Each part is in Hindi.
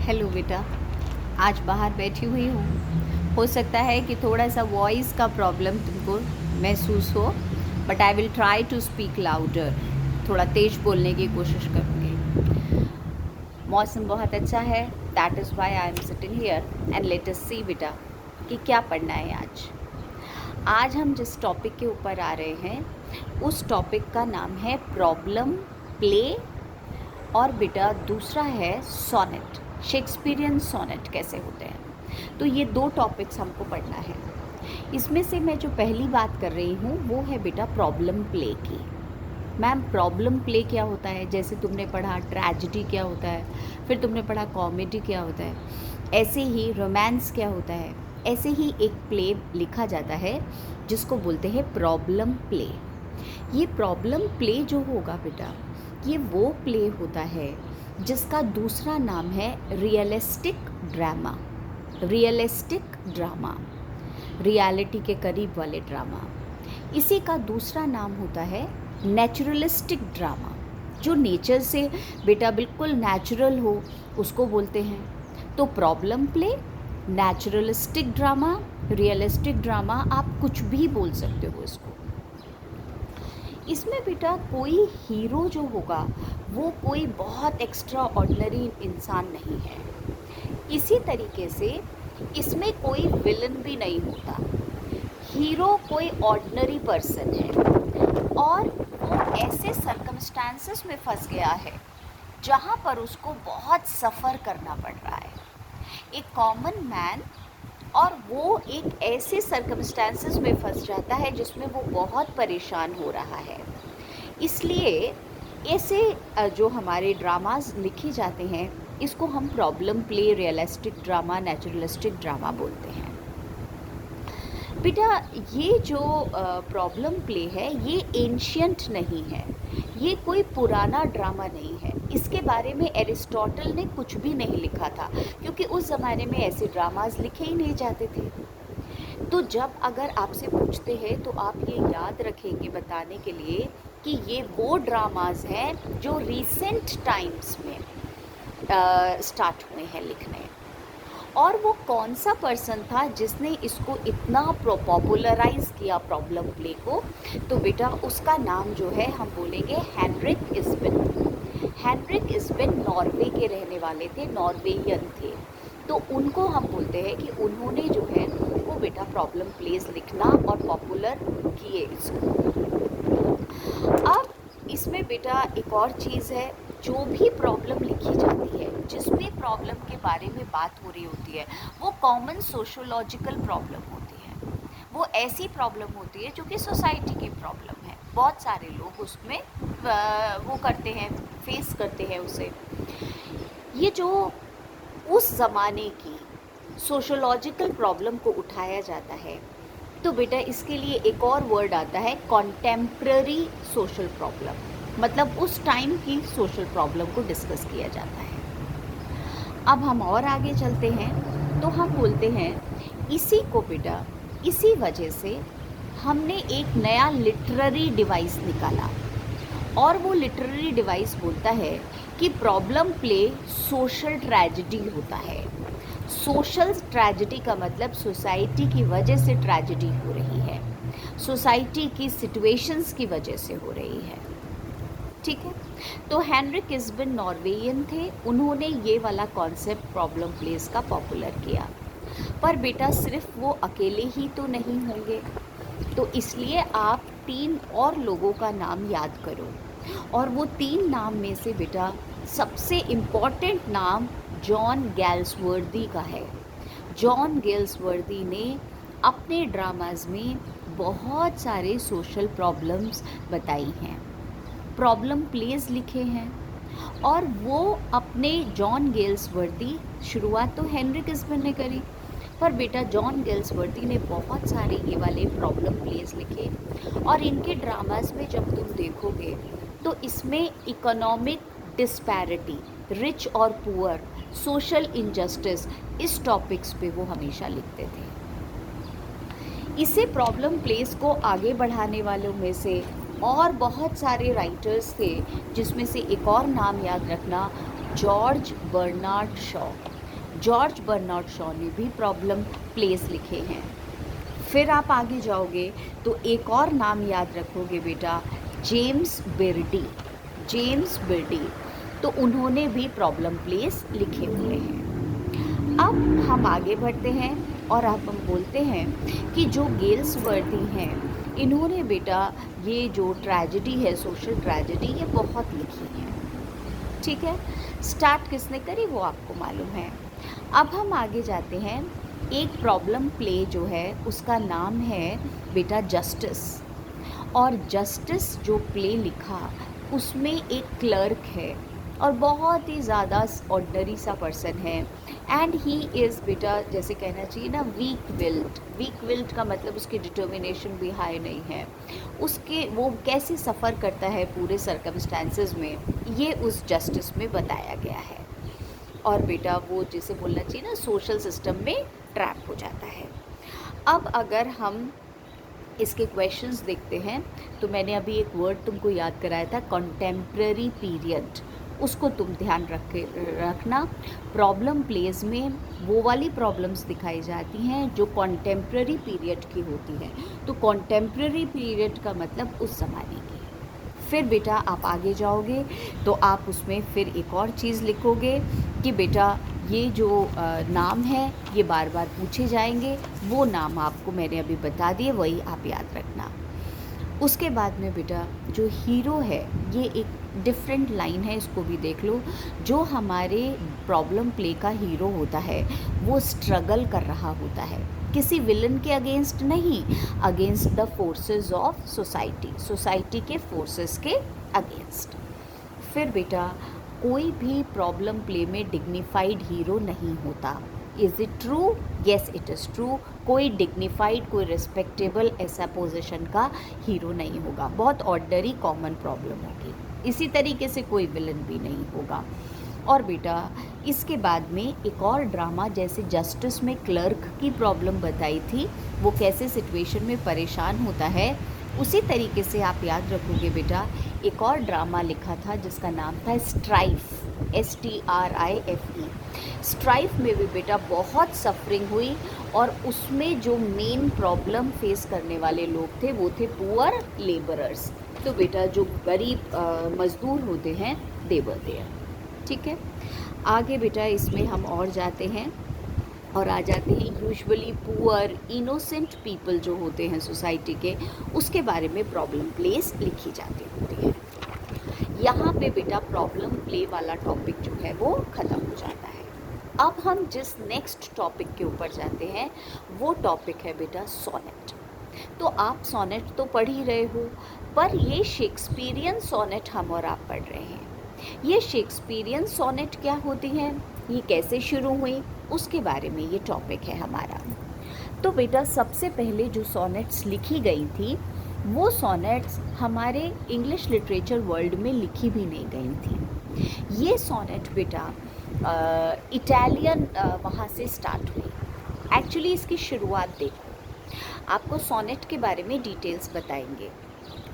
हेलो बेटा, आज बाहर बैठी हुई हूँ। हो सकता है कि थोड़ा सा वॉइस का प्रॉब्लम तुमको महसूस हो, but I will try to speak louder. थोड़ा तेज बोलने की कोशिश करूँगी। मौसम बहुत अच्छा है, that is why I am sitting here and let us see बेटा कि क्या पढ़ना है आज। आज हम जिस टॉपिक के ऊपर आ रहे हैं उस टॉपिक का नाम है प्रॉब्लम प्ले, और बेटा दूसरा है सोनेट, शेक्सपियरियन सोनेट कैसे होते हैं। तो ये दो टॉपिक्स हमको पढ़ना है। इसमें से मैं जो पहली बात कर रही हूँ वो है बेटा प्रॉब्लम प्ले की। मैम प्रॉब्लम प्ले क्या होता है? जैसे तुमने पढ़ा ट्रेजेडी क्या होता है, फिर तुमने पढ़ा कॉमेडी क्या होता है, ऐसे ही रोमांस क्या होता है, ऐसे ही एक प्ले लिखा जाता है जिसको बोलते हैं प्रॉब्लम प्ले। ये प्रॉब्लम प्ले जो होगा बेटा, ये वो प्ले होता है जिसका दूसरा नाम है realistic drama. Realistic drama, reality के करीब वाले ड्रामा। इसी का दूसरा नाम होता है नेचुरलिस्टिक ड्रामा। जो नेचर से बेटा बिल्कुल नेचुरल हो उसको बोलते हैं। तो problem play, naturalistic drama, realistic drama, आप कुछ भी बोल सकते हो इसको। इसमें बेटा कोई हीरो जो होगा वो कोई बहुत एक्स्ट्रा ऑर्डिनरी इंसान नहीं है। इसी तरीके से इसमें कोई विलन भी नहीं होता। हीरो कोई ऑर्डिनरी पर्सन है और वो ऐसे सर्कमस्टांसेस में फंस गया है जहाँ पर उसको बहुत सफ़र करना पड़ रहा है, एक कॉमन मैन। और वो एक ऐसे सर्कमस्टांसेस में फंस जाता है जिसमें वो बहुत परेशान हो रहा है। इसलिए ऐसे जो हमारे ड्रामास लिखे जाते हैं इसको हम problem play, realistic drama, naturalistic drama बोलते हैं। बेटा ये जो प्रॉब्लम प्ले है ये एंशियंट नहीं है, ये कोई पुराना ड्रामा नहीं है। इसके बारे में एरिस्टोटल ने कुछ भी नहीं लिखा था क्योंकि उस ज़माने में ऐसे ड्रामास लिखे ही नहीं जाते थे। तो जब अगर आपसे पूछते हैं तो आप ये याद रखेंगे बताने के लिए कि ये वो ड्रामास हैं जो रिसेंट टाइम्स में स्टार्ट हुए हैं लिखने। और वो कौन सा पर्सन था जिसने इसको इतना पॉपुलराइज किया प्रॉब्लम प्ले को? तो बेटा उसका नाम जो है हम बोलेंगे Henrik Ibsen. Henrik Ibsen Norway के रहने वाले थे, नॉर्वेयन थे। तो उनको हम बोलते हैं कि उन्होंने जो है वो बेटा प्रॉब्लम प्लेस लिखना और पॉपुलर किए इसको। अब इसमें बेटा एक और चीज़ है, जो भी प्रॉब्लम लिखी जाती है, जिसमें प्रॉब्लम के बारे में बात हो रही होती है, वो कॉमन सोशोलॉजिकल प्रॉब्लम होती है। वो ऐसी प्रॉब्लम होती है जो कि सोसाइटी की प्रॉब्लम है। बहुत सारे लोग उसमें वो करते हैं, फेस करते हैं उसे। ये जो उस ज़माने की सोशोलॉजिकल प्रॉब्लम को उठाया जाता है, तो बेटा इसके लिए एक और वर्ड आता है कॉन्टेम्प्ररी सोशल प्रॉब्लम, मतलब उस टाइम की सोशल प्रॉब्लम को डिस्कस किया जाता है। अब हम और आगे चलते हैं तो हम बोलते हैं इसी को बेटा, इसी वजह से हमने एक नया लिटरेरी डिवाइस निकाला, और वो लिटरेरी डिवाइस बोलता है कि प्रॉब्लम प्ले सोशल ट्रेजेडी होता है। सोशल ट्रेजेडी का मतलब सोसाइटी की वजह से ट्रेजेडी हो रही है, सोसाइटी की सिचुएशंस की वजह से हो रही है। ठीक है, तो हेनरिक इब्सन नॉर्वेयन थे, उन्होंने ये वाला कॉन्सेप्ट प्रॉब्लम प्लेस का पॉपुलर किया। पर बेटा सिर्फ वो अकेले ही तो नहीं होंगे, तो इसलिए आप 3 और लोगों का नाम याद करो। और वो 3 नाम में से बेटा सबसे इम्पॉर्टेंट नाम जॉन गैल्सवर्दी का है। जॉन गैल्सवर्दी ने अपने ड्रामाज में बहुत सारे सोशल प्रॉब्लम्स बताई हैं, प्रॉब्लम प्लेज लिखे हैं। और वो अपने जॉन गैल्सवर्दी, शुरुआत तो हेनरिक इब्सन ने करी, पर बेटा जॉन गैल्सवर्दी ने बहुत सारे ये वाले प्रॉब्लम प्लेज लिखे। और इनके ड्रामास में जब तुम देखोगे तो इसमें इकोनॉमिक डिस्पैरिटी, रिच और पुअर, सोशल इनजस्टिस, इस टॉपिक्स पे वो हमेशा लिखते थे। इसे प्रॉब्लम प्लेस को आगे बढ़ाने वालों में से और बहुत सारे राइटर्स थे, जिसमें से एक और नाम याद रखना, George Bernard Shaw. George Bernard Shaw ने भी प्रॉब्लम प्लेस लिखे हैं। फिर आप आगे जाओगे तो एक और नाम याद रखोगे बेटा, जेम्स बिर्डी। जेम्स बिर्डी, तो उन्होंने भी प्रॉब्लम प्लेस लिखे हुए हैं। अब हम आगे बढ़ते हैं और अब हम बोलते हैं कि जो गेल्सवर्दी हैं, इन्होंने बेटा ये जो ट्रेजेडी है, सोशल ट्रेजेडी, ये बहुत लिखी है। ठीक है, स्टार्ट किसने करी वो आपको मालूम है। अब हम आगे जाते हैं। एक प्रॉब्लम प्ले जो है उसका नाम है बेटा जस्टिस। और जस्टिस जो प्ले लिखा उसमें एक क्लर्क है और बहुत ही ज़्यादा ऑर्डनरी सा पर्सन है, एंड ही इज़ बेटा जैसे कहना चाहिए ना वीक विल्ड। वीक विल्ड का मतलब उसकी डिटर्मिनेशन भी हाई नहीं है, उसके वो कैसे सफ़र करता है पूरे सर्कमस्टांसेस में, ये उस जस्टिस में बताया गया है। और बेटा वो जैसे बोलना चाहिए ना सोशल सिस्टम में ट्रैप हो जाता है। अब अगर हम इसके क्वेश्चंस देखते हैं तो मैंने अभी एक वर्ड तुमको याद कराया था, कॉन्टेम्प्ररी पीरियड, उसको तुम ध्यान रखना। प्रॉब्लम प्लेस में वो वाली प्रॉब्लम्स दिखाई जाती हैं जो कॉन्टेम्प्ररी पीरियड की होती हैं। तो कॉन्टेम्प्ररी पीरियड का मतलब उस ज़माने की। फिर बेटा आप आगे जाओगे तो आप उसमें फिर एक और चीज़ लिखोगे कि बेटा ये जो नाम है ये बार बार पूछे जाएंगे, वो नाम आपको मैंने अभी बता दिए, वही आप याद रखना। उसके बाद में बेटा जो हीरो है ये एक डिफरेंट लाइन है, इसको भी देख लो। जो हमारे प्रॉब्लम प्ले का हीरो होता है वो स्ट्रगल कर रहा होता है, किसी विलन के अगेंस्ट नहीं, against the forces of society, society के फोर्सेस के अगेंस्ट। फिर बेटा कोई भी प्रॉब्लम प्ले में डिग्निफाइड हीरो नहीं होता। Is it true? Yes it is true. कोई डिग्निफाइड, कोई रिस्पेक्टेबल ऐसा पोजीशन का हीरो नहीं होगा, बहुत ऑर्डनरी कॉमन प्रॉब्लम होगी। इसी तरीके से कोई विलन भी नहीं होगा। और बेटा इसके बाद में एक और ड्रामा, जैसे जस्टिस में क्लर्क की प्रॉब्लम बताई थी, वो कैसे सिचुएशन में परेशान होता है, उसी तरीके से आप याद रखोगे बेटा एक और ड्रामा लिखा था जिसका नाम था स्ट्राइफ, STRIFE। स्ट्राइफ में भी बेटा बहुत सफरिंग हुई और उसमें जो मेन प्रॉब्लम फेस करने वाले लोग थे वो थे पुअर लेबरर्स। तो बेटा जो गरीब मज़दूर होते हैं दे वर देयर। ठीक है, आगे बेटा इसमें हम और जाते हैं और आ जाते हैं यूजुअली पुअर इनोसेंट पीपल जो होते हैं सोसाइटी के, उसके बारे में प्रॉब्लम प्लेस लिखी जाती होती है। यहाँ पे बेटा प्रॉब्लम प्ले वाला टॉपिक जो है वो ख़त्म हो जाता है। अब हम जिस नेक्स्ट टॉपिक के ऊपर जाते हैं वो टॉपिक है बेटा सोनेट। तो आप सोनेट तो पढ़ ही रहे हो, पर ये शेक्सपियरियन सोनेट हम और आप पढ़ रहे हैं। ये शेक्सपियरियन सोनेट क्या होती हैं, ये कैसे शुरू हुई, उसके बारे में ये टॉपिक है हमारा। तो बेटा सबसे पहले जो सोनेट्स लिखी गई थी वो सोनेट्स हमारे इंग्लिश लिटरेचर वर्ल्ड में लिखी भी नहीं गई थी। ये सोनेट बेटा इटालियन वहाँ से स्टार्ट हुई। एक्चुअली इसकी शुरुआत देखो, आपको सोनेट के बारे में डिटेल्स बताएंगे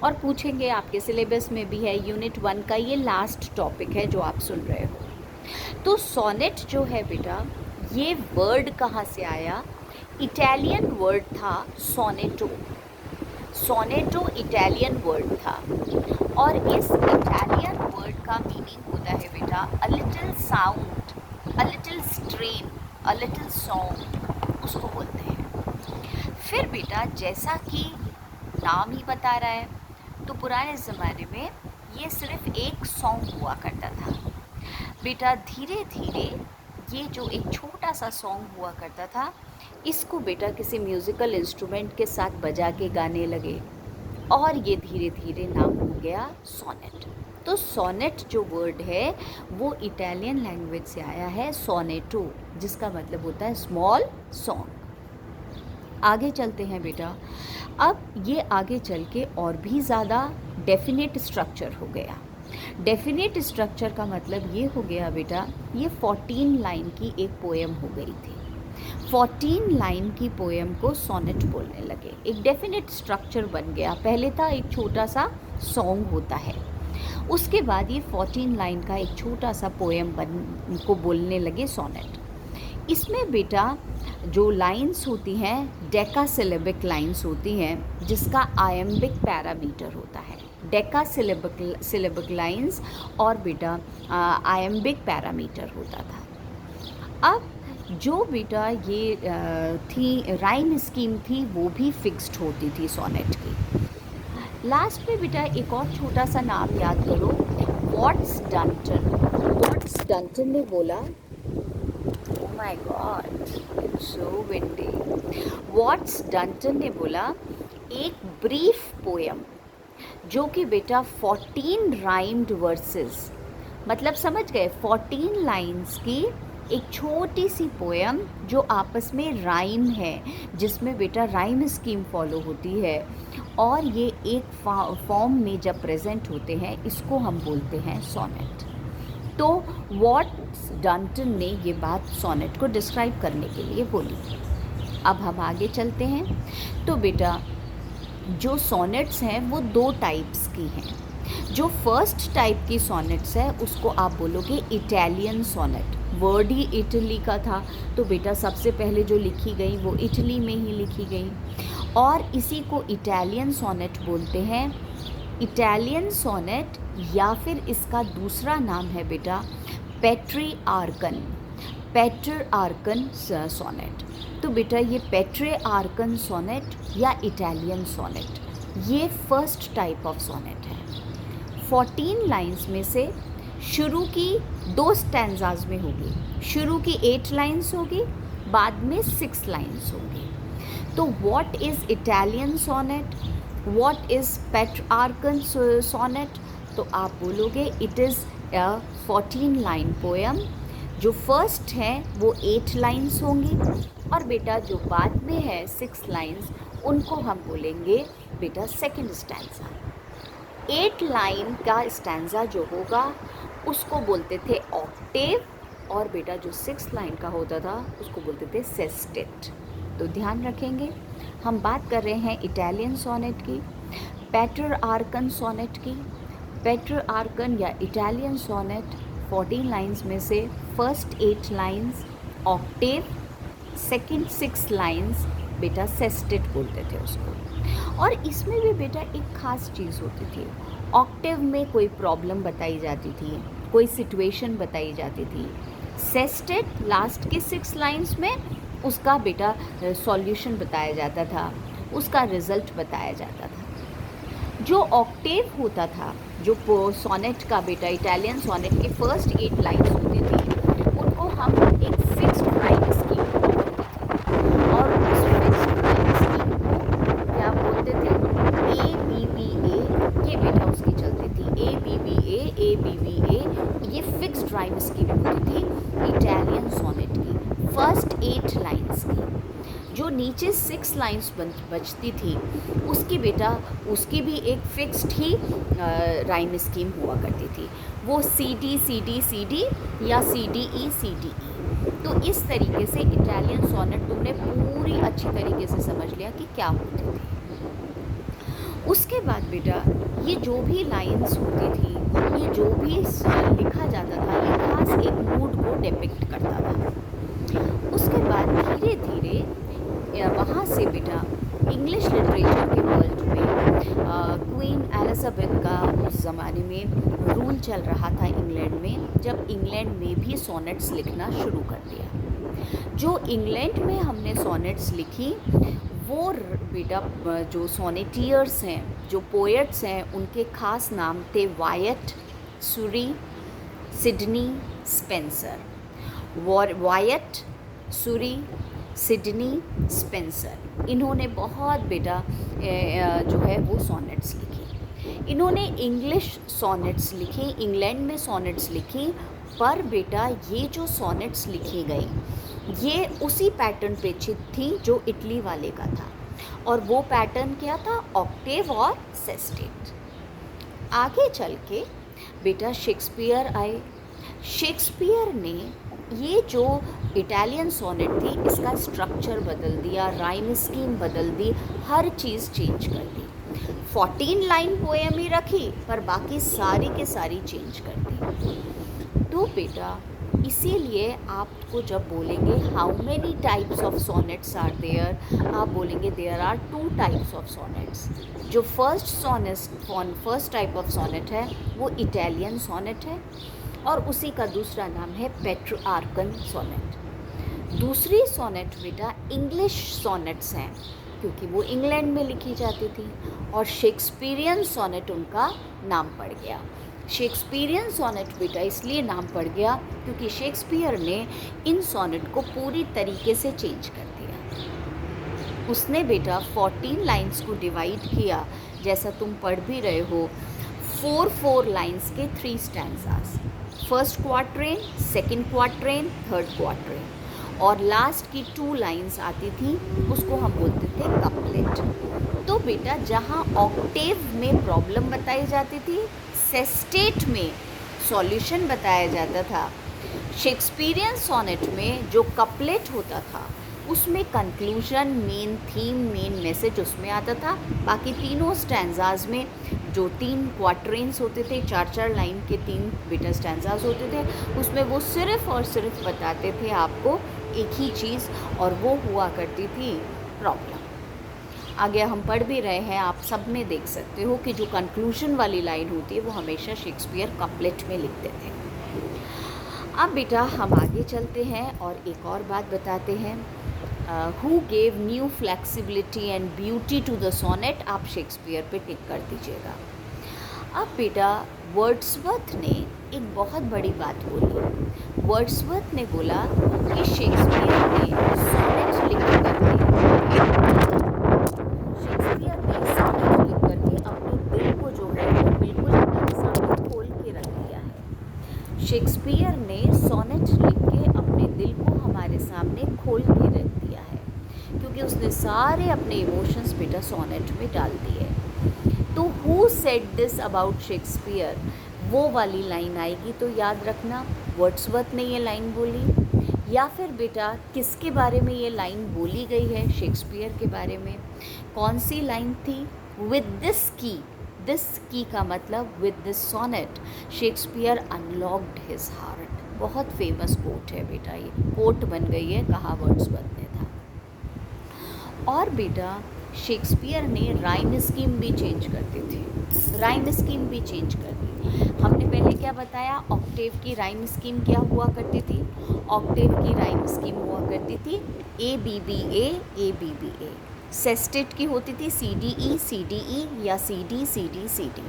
और पूछेंगे, आपके सिलेबस में भी है, यूनिट 1 का ये लास्ट टॉपिक है जो आप सुन रहे हो। तो सोनेट जो है बेटा ये वर्ड कहाँ से आया, इटालियन वर्ड था सोनेटो। सोनेटो इटालियन वर्ड था और इस इटालियन वर्ड का मीनिंग होता है बेटा a little sound, a little strain, a little song, उसको बोलते हैं। फिर बेटा जैसा कि नाम ही बता रहा है, तो पुराने ज़माने में ये सिर्फ एक सॉन्ग हुआ करता था बेटा। धीरे धीरे ये जो एक छोटा सा सॉन्ग हुआ करता था, इसको बेटा किसी म्यूज़िकल इंस्ट्रूमेंट के साथ बजा के गाने लगे और ये धीरे धीरे नाम हो गया सोनेट। तो सोनेट जो वर्ड है वो इटालियन लैंग्वेज से आया है सोनेटो, जिसका मतलब होता है स्मॉल सॉन्ग। आगे चलते हैं बेटा। अब ये आगे चल के और भी ज़्यादा डेफिनेट स्ट्रक्चर हो गया। डेफिनेट स्ट्रक्चर का मतलब ये हो गया बेटा, ये 14 लाइन की एक पोएम हो गई थी। 14 लाइन की पोएम को सोनेट बोलने लगे, एक डेफिनेट स्ट्रक्चर बन गया। पहले था एक छोटा सा सॉन्ग होता है, उसके बाद ये 14 लाइन का एक छोटा सा पोएम को बोलने लगे सोनेट। इसमें बेटा जो लाइंस होती हैं डेकासिलेबिक लाइंस होती हैं, जिसका आयम्बिक पैरामीटर होता है। डेकासिलेबिक लाइंस और बेटा आयम्बिक पैरामीटर होता था। अब जो बेटा ये थी राइम स्कीम थी, वो भी फिक्स्ड होती थी सोनेट की। लास्ट में बेटा एक और छोटा सा नाम याद करो, वॉट्स डंटन। वॉट्स डंटन ने बोला, oh my god it's so windy. Watts Dunton ने बोला एक ब्रीफ पोएम जो कि बेटा 14 राइम्ड वर्सेस, मतलब समझ गए 14 लाइंस की एक छोटी सी पोएम जो आपस में राइम है, जिसमें बेटा राइम स्कीम फॉलो होती है, और ये एक फॉर्म में जब प्रेजेंट होते हैं, इसको हम बोलते हैं सोनेट। तो वॉट्स डंटन ने ये बात सोनेट को डिस्क्राइब करने के लिए बोली। अब हम आगे चलते हैं। तो बेटा जो सोनेट्स हैं वो दो टाइप्स की हैं। जो फर्स्ट टाइप की सोनेट्स है उसको आप बोलोगे इटालियन सोनेट। वर्ड ही इटली का था, तो बेटा सबसे पहले जो लिखी गई वो इटली में ही लिखी गई, और इसी को इटालियन सोनेट बोलते हैं। इटालियन सोनेट या फिर इसका दूसरा नाम है बेटा पेट्रीआर्कन। पेट्रीआर्कन सोनेट। तो बेटा ये पेट्रीआर्कन सोनेट या इटालियन सोनेट, ये फर्स्ट टाइप ऑफ सोनेट है। 14 लाइंस में से शुरू की 2 स्टैंजाज में होगी। शुरू की 8 लाइंस होगी, बाद में 6 लाइंस होगी। तो what is Italian sonnet, what is Petrarchan sonnet? तो आप बोलोगे it is a 14 line poem. जो फर्स्ट है वो 8 लाइंस होंगी, और बेटा जो बाद में है 6 लाइंस, उनको हम बोलेंगे बेटा सेकंड स्टैंजा। 8 लाइन का स्टैंजा जो होगा उसको बोलते थे ऑक्टेव, और बेटा जो 6 लाइन का होता था उसको बोलते थे सेस्टेट। तो ध्यान रखेंगे, हम बात कर रहे हैं इटालियन सोनेट की, पेट्रार्कन सोनेट की। पेट्रार्कन या इटालियन सोनेट 14 लाइंस में से first 8 lines Octave, second 6 lines बेटा सेस्टेट बोलते थे उसको। और इसमें भी बेटा एक ख़ास चीज़ होती थी, ऑक्टेव में कोई प्रॉब्लम बताई जाती थी, कोई सिचुएशन बताई जाती थी। सेस्टेट लास्ट के 6 लाइंस में उसका बेटा सॉल्यूशन बताया जाता था, उसका रिज़ल्ट बताया जाता था। जो ऑक्टेव होता था, जो सोनेट का बेटा इटालियन सोनेट के फर्स्ट 8 लाइंस होती थी, उनको हम एक फिक्स्ड राइम स्कीम बोलते थे, और उस फिक्स्ड राइम स्कीम को क्या बोलते थे? ABBA। ये बेटा उसकी चलती थी ABBA। ये फिक्स्ड राइम स्कीम होती थी इटालियन सोनेट की फर्स्ट 8 लाइंस की। जो नीचे 6 लाइंस बचती थी उसकी बेटा उसकी भी एक फिक्स्ड ही राइम स्कीम हुआ करती थी, वो CD CD CD या CDE CDE। तो इस तरीके से इटालियन सोनेट तुमने पूरी अच्छी तरीके से समझ लिया कि क्या होती थी। उसके बाद बेटा ये जो भी लाइंस होती थी, ये जो भी लिखा जाता था, ये खास एक मूड को डिपिक्ट करता था। उसके बाद धीरे धीरे वहाँ से बेटा इंग्लिश लिटरेचर के वर्ल्ड में क्वीन एलिजाबेथ का उस ज़माने में रूल चल रहा था इंग्लैंड में, जब इंग्लैंड में भी सोनेट्स लिखना शुरू कर दिया। जो इंग्लैंड में हमने सोनेट्स लिखी, वो बेटा जो सोनेटियर्स हैं, जो पोएट्स हैं, उनके खास नाम थे वायट, सूरी, सिडनी, स्पेंसर। वायट, सूरी, सिडनी, स्पेंसर, इन्होंने बहुत बेटा जो है वो सोनेट्स लिखी। इन्होंने इंग्लिश सोनेट्स लिखी, इंग्लैंड में सोनेट्स लिखी, पर बेटा ये जो सोनेट्स लिखी गई ये उसी पैटर्न पे थी जो इटली वाले का था, और वो पैटर्न क्या था? ऑक्टेव और सेस्टेट। आगे चल के बेटा शेक्सपियर आए। शेक्सपियर ने ये जो इटालियन सोनेट थी इसका स्ट्रक्चर बदल दिया, राइम स्कीम बदल दी, हर चीज़ चेंज कर दी। 14 लाइन पोएम ही रखी पर बाकी सारी के सारी चेंज कर दी। तो बेटा इसीलिए आपको जब बोलेंगे how many types of sonnets are there, आप बोलेंगे there are 2 types of sonnets. जो फर्स्ट टाइप ऑफ सोनेट है वो इटालियन सोनेट है और उसी का दूसरा नाम है पेट्रार्कन सोनेट। दूसरी सोनेट बेटा इंग्लिश सोनेट्स हैं, क्योंकि वो इंग्लैंड में लिखी जाती थी, और शेक्सपियरियन सोनेट उनका नाम पड़ गया। शेक्सपियरियन सोनेट बेटा इसलिए नाम पड़ गया क्योंकि शेक्सपियर ने इन सोनेट को पूरी तरीके से चेंज कर दिया। उसने बेटा 14 लाइंस को डिवाइड किया, जैसा तुम पढ़ भी रहे हो, 4 लाइंस के 3 stanzas, first quatrain, second quatrain, third quatrain, और लास्ट की 2 लाइंस आती थी, उसको हम बोलते थे कपलेट। तो बेटा जहाँ ऑक्टेव में प्रॉब्लम बताई जाती थी, सेस्टेट में सॉल्यूशन बताया जाता था, शेक्सपियरियन सोनेट में जो कपलेट होता था उसमें conclusion, main theme, main message उसमें आता था। बाकी तीनों स्टैंजाज में जो 3 क्वार्ट्रेन्स होते थे, 4 लाइन के 3 बेटा स्टैंजाज होते थे, उसमें वो सिर्फ और सिर्फ बताते थे आपको एक ही चीज़, और वो हुआ करती थी प्रॉब्लम। आगे हम पढ़ भी रहे हैं, आप सब में देख सकते हो कि जो कंक्लूजन वाली लाइन होती है वो हमेशा शेक्सपियर कपलेट में लिखते थे। अब बेटा हम आगे चलते हैं और एक और बात बताते हैं। Who gave new flexibility and beauty to the sonnet, आप शेक्सपियर पे टिक कर दीजिएगा। अब बेटा वर्ड्सवर्थ ने एक बहुत बड़ी बात बोली। वर्ड्सवर्थ ने बोला कि शेक्सपियर ने सोनेट लिख करके अपने दिल को जो है वो बिल्कुल हमारे सामने खोल के रख दिया है। शेक्सपियर ने सोनेट लिख के अपने दिल को हमारे सामने खोल के रख दिया है, क्योंकि उसने सारे अपने इमोशंस बेटा सोनेट में डाल दिए। तो who said this about Shakespeare, वो वाली लाइन आएगी तो याद रखना वर्ड्सवर्थ ने ये लाइन बोली, या फिर बेटा किसके बारे में ये लाइन बोली गई है, शेक्सपियर के बारे में। कौन सी लाइन थी? With this key, this key का मतलब with this sonnet Shakespeare unlocked his heart. बहुत फेमस कोट है बेटा, ये कोट बन गई है, कहा वर्ड्सवर्थ ने था। और बेटा शेक्सपियर ने राइम स्कीम भी चेंज करते थे, राइम स्कीम भी चेंज कर दी। हमने पहले क्या बताया, ऑक्टेव की राइम स्कीम क्या हुआ करती थी? ऑक्टेव की राइम स्कीम हुआ करती थी A B B A, A B B A. Sestet की होती थी सी डी ई या C D C D C D.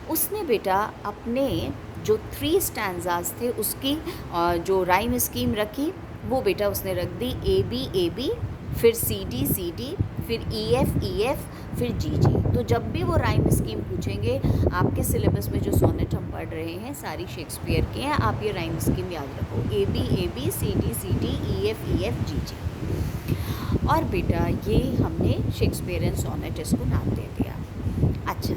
उसने बेटा अपने जो 3 स्टैंजाज थे उसकी जो राइम स्कीम रखी, वो बेटा उसने रख दी ए बी, फिर सी डी, फिर ई एफ, फिर जी। तो जब भी वो राइम स्कीम पूछेंगे, आपके सिलेबस में जो सोनेट हम पढ़ रहे हैं सारी शेक्सपियर के हैं, आप ये राइम स्कीम याद रखो, A B, C D, E F, G. और बेटा ये हमने शेक्सपियरियन सोनेट इसको नाम दे दिया। अच्छा,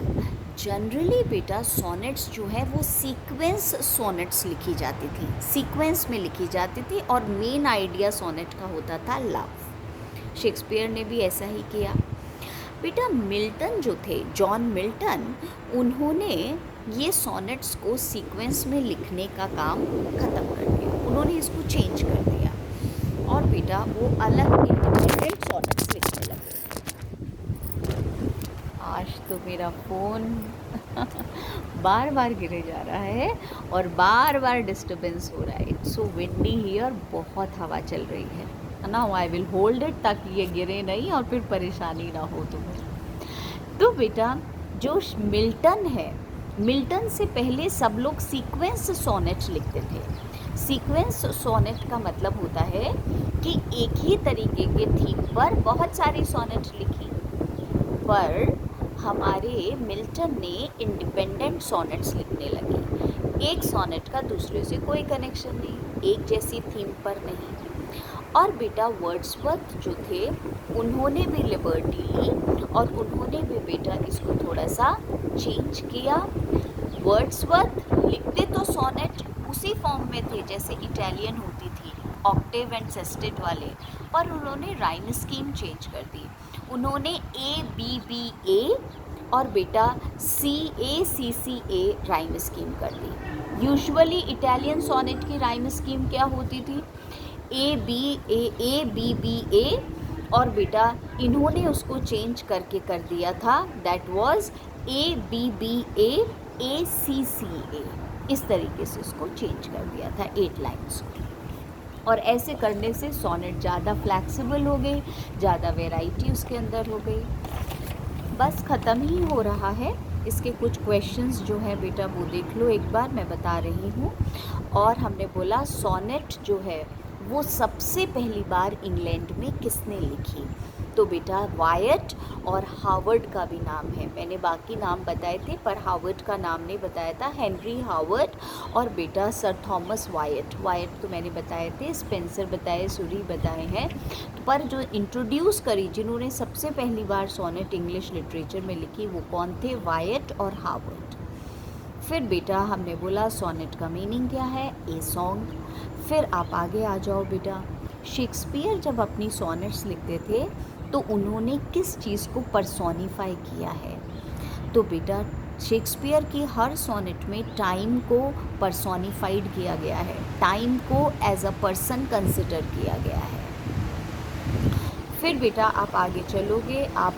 जनरली बेटा सोनेट्स जो है वो सीक्वेंस सोनेट्स लिखी जाती थी, सीक्वेंस में लिखी जाती थी, और मेन आइडिया सोनेट का होता था लव। शेक्सपियर ने भी ऐसा ही किया। बेटा मिल्टन जो थे, जॉन मिल्टन, उन्होंने ये सोनेट्स को सीक्वेंस में लिखने का काम ख़त्म कर दिया, उन्होंने इसको चेंज कर दिया, और बेटा वो अलग इंडिपेंडेंट सोनेट्स लिखने लगे। आज तो मेरा फ़ोन बार बार गिरे जा रहा है और बार बार डिस्टर्बेंस हो रहा है। इट्स सो विंडी हियर, बहुत हवा चल रही है ना। आई विल होल्ड इट ताकि ये गिरे नहीं और फिर परेशानी ना हो तुम्हें। तो बेटा जो मिल्टन है, मिल्टन से पहले सब लोग सीक्वेंस सोनेट लिखते थे। सीक्वेंस सोनेट का मतलब होता है कि एक ही तरीके के थीम पर बहुत सारी सोनेट लिखी, पर हमारे मिल्टन ने इंडिपेंडेंट सोनेट्स लिखने लगे। एक सोनेट का दूसरे से कोई कनेक्शन नहीं, एक जैसी थीम पर नहीं। और बेटा वर्ड्सवर्थ जो थे उन्होंने भी लिबर्टी ली और उन्होंने भी बेटा इसको थोड़ा सा चेंज किया। वर्ड्सवर्थ लिखते तो सोनेट उसी फॉर्म में थे जैसे इटालियन होती थी, ऑक्टेव एंड सेस्टेट वाले, पर उन्होंने राइम स्कीम चेंज कर दी। उन्होंने ए बी बी ए और बेटा CACCA राइम स्कीम कर दी। यूजुअली इटालियन सोनेट की राइम स्कीम क्या होती थी? ABBA, और बेटा इन्होंने उसको चेंज करके कर दिया था, दैट वाज ABBA, इस तरीके से इसको चेंज कर दिया था 8 लाइन्स। और ऐसे करने से सोनेट ज़्यादा फ्लैक्सिबल हो गई, ज़्यादा वेराइटी उसके अंदर हो गई। बस ख़त्म ही हो रहा है। इसके कुछ क्वेश्चंस जो हैं बेटा वो देख लो एक बार, मैं बता रही हूँ। और हमने बोला सोनेट जो है वो सबसे पहली बार इंग्लैंड में किसने लिखी? तो बेटा वायट और हावर्ड का भी नाम है। मैंने बाकी नाम बताए थे पर हावर्ड का नाम नहीं बताया था। हेनरी हावर्ड और बेटा सर थॉमस वायट। वायट तो मैंने बताए थे, स्पेंसर बताए, सूरी बताए हैं, पर जो इंट्रोड्यूस करी, जिन्होंने सबसे पहली बार सोनेट इंग्लिश लिटरेचर में लिखी, वो कौन थे? वायट और हावर्ड। फिर बेटा हमने बोला सोनेट का मीनिंग क्या है? A song. फिर आप आगे आ जाओ बेटा, शेक्सपियर जब अपनी सोनेट्स लिखते थे तो उन्होंने किस चीज़ को पर्सोनिफाई किया है? तो बेटा शेक्सपियर की हर सोनेट में टाइम को पर्सोनिफाइड किया गया है, टाइम को एज अ पर्सन कंसिडर किया गया है। फिर बेटा आप आगे चलोगे, आप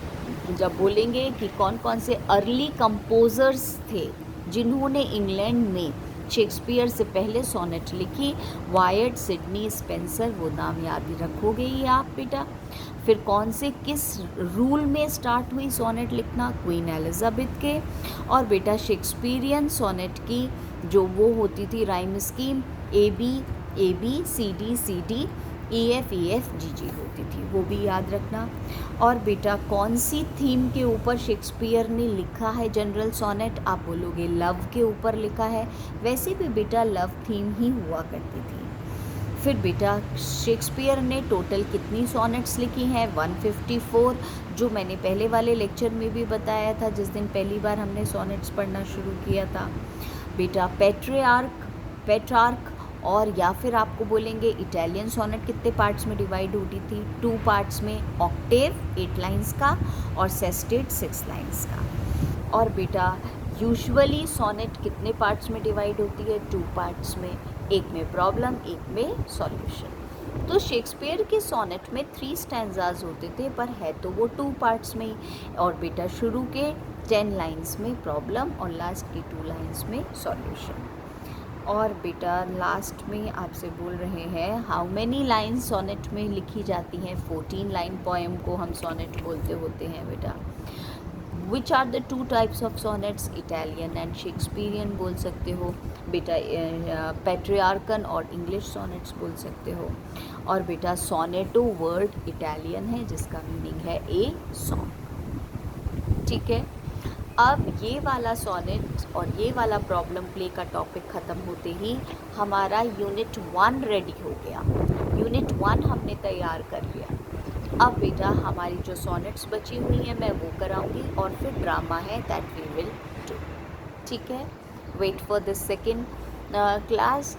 जब बोलेंगे कि कौन कौन से अर्ली कंपोज़र्स थे जिन्होंने इंग्लैंड में शेक्सपियर से पहले सोनेट लिखी, वायट, सिडनी, स्पेंसर, वो नाम याद ही रखोगे ही आप बेटा। फिर कौन से किस रूल में स्टार्ट हुई सोनेट लिखना? क्वीन एलिजाबेथ के। और बेटा शेक्सपियरियन सोनेट की जो वो होती थी राइम स्कीम, ABCD EFGG होती थी, वो भी याद रखना। और बेटा कौन सी थीम के ऊपर शेक्सपियर ने लिखा है जनरल सोनेट? आप बोलोगे लव के ऊपर लिखा है। वैसे भी बेटा लव थीम ही हुआ करती थी। फिर बेटा शेक्सपियर ने टोटल कितनी सोनेट्स लिखी हैं? 154, जो मैंने पहले वाले लेक्चर में भी बताया था जिस दिन पहली बार हमने सोनेट्स पढ़ना शुरू किया था। बेटा पेट्रार्क और या फिर आपको बोलेंगे इटालियन सोनेट कितने पार्ट्स में डिवाइड होती थी? 2 पार्ट्स में, ऑक्टेव 8 लाइन्स का और सेस्टेट 6 लाइन्स का। और बेटा यूजुअली सोनेट कितने पार्ट्स में डिवाइड होती है? 2 पार्ट्स में, एक में प्रॉब्लम, एक में सॉल्यूशन। तो शेक्सपियर के सोनेट में 3 स्टैंजाज होते थे, पर है तो वो 2 पार्ट्स में ही। और बेटा शुरू के 10 लाइन्स में प्रॉब्लम और लास्ट की 2 लाइन्स में सॉल्यूशन। और बेटा लास्ट में आपसे बोल रहे हैं हाउ मैनी लाइन्स सोनेट में लिखी जाती हैं? 14 लाइन पोएम को हम सोनेट बोलते होते हैं बेटा। Which are the 2 types of sonnets? Italian and Shakespearean बोल सकते हो बेटा, पेट्रियार्कन और इंग्लिश सोनेट्स बोल सकते हो। और बेटा सोनेटो वर्ड इटालियन है जिसका मीनिंग है ए सॉन्ग। ठीक है, अब ये वाला सोनेट और ये वाला प्रॉब्लम प्ले का टॉपिक ख़त्म होते ही हमारा यूनिट 1 रेडी हो गया। यूनिट 1 हमने तैयार कर लिया। अब बेटा हमारी जो सोनेट्स बची हुई हैं मैं वो कराऊंगी और फिर ड्रामा है दैट वी विल डू। ठीक है, wait for this second class.